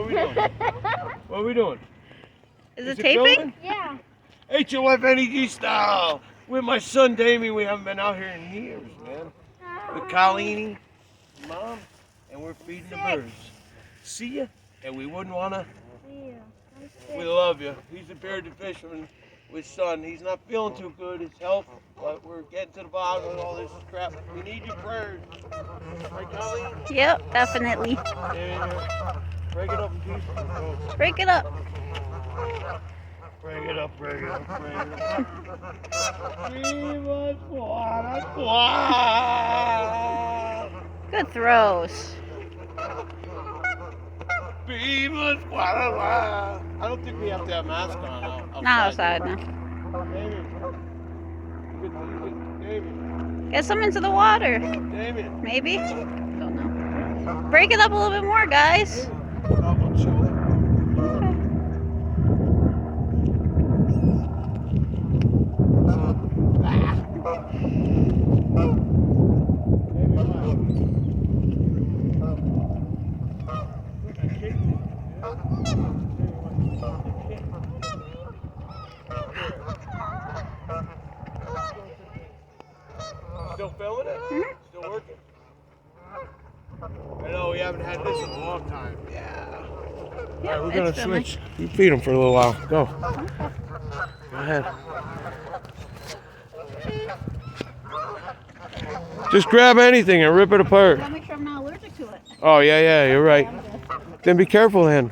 are we doing? What are we doing? Is it taping? Filming? Yeah. HOF style. With my son Damien, we haven't been out here in years, man. With Colleen, Mom, and we're feeding the birds. See ya, and we wouldn't wanna. See ya. We love you. He's a bearded fisherman with son. He's not feeling too good, his health, but we're getting to the bottom of all this crap. We need your prayers. Right, Colleen? Yep, definitely. Yeah. Break it up in pieces. Break it up. Break it up, break it up, break it up. Viva Squad! Good throws. Viva Squad! I don't think we have to have masks on outside. Not outside, no. Damien. Get some into the water. Damien. Maybe? Don't know. Break it up a little bit more, guys. Still filming it? Mm-hmm. Still working? I know we haven't had this in a long time. Yeah. Alright, we're gonna switch. You feed them for a little while. Go. Go ahead. Just grab anything and rip it apart. Gotta make sure I'm not allergic to it. Oh, yeah, you're right. Then be careful then.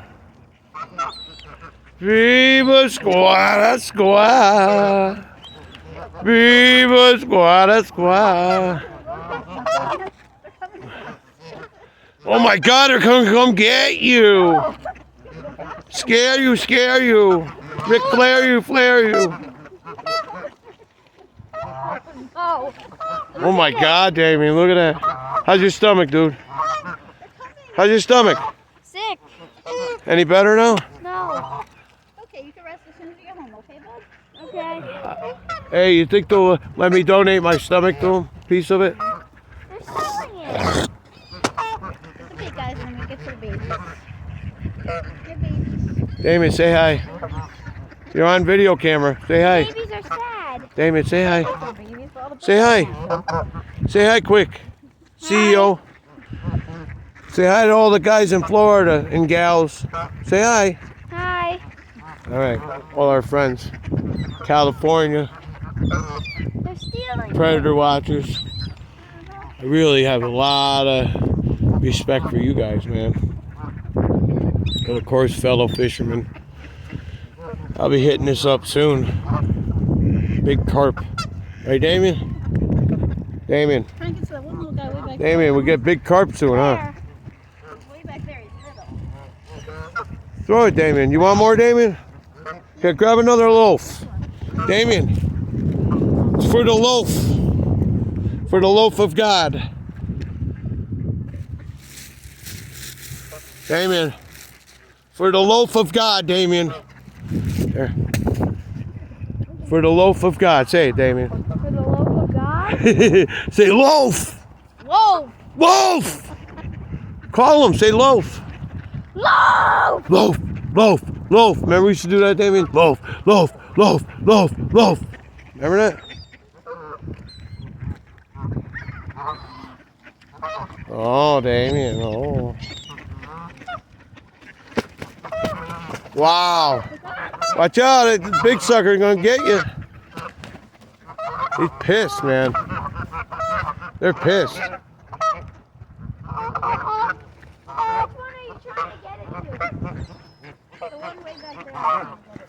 Viva Squad, Squad. Viva Squad, Squad. Oh my God, they're coming to come get you. Scare you, scare you. Ric Flair you, flare you. Oh my God, Damien, look at that. How's your stomach, dude? How's your stomach? Sick. Any better now? No. Okay, you can rest as soon as you get home, okay, bud? Okay. Hey, you think they'll let me donate my stomach to them? Piece of it? They're selling it. The big guys when we get to the babies. Your babies. Damien, say hi. You're on video camera. Say hi. Babies are sad. Damien, say hi. Your babies, all the Say hi. Say hi quick. CEO. Say hi to all the guys in Florida and gals. Say hi. Hi. All right. All our friends. California. They're stealing. Predator watchers. I really have a lot of respect for you guys, man. And of course, fellow fishermen. I'll be hitting this up soon. Big carp. Right, Damien? Damien. Try and get to that one little guy way back Damien, we get big carp soon, huh? There. way back there. He's little. Throw it, Damien. You want more, Damien? Here, grab another loaf. Damien. It's for the loaf. For the loaf of God. Damien. For the loaf of God, Damien. There. For the loaf of God. Say it, Damien. For the love of God. Say loaf. Whoa. Loaf. Call him. Say loaf. Loaf. Loaf. Loaf. Loaf. Remember we used to do that, Damien? Loaf. Loaf. Loaf. Loaf. Loaf. Remember that? Oh, Damien. Oh. Wow. Watch out. That big sucker's going to get you. He's pissed, man. They're pissed. Which one are you trying to get it to? The one way back there.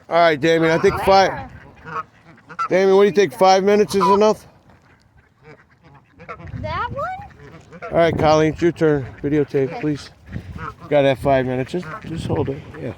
All right, Damien. I think five. Damien, what do you think? 5 minutes is enough? That one? All right, Colleen, it's your turn. Videotape, please. Got that 5 minutes. Just hold it. Yeah.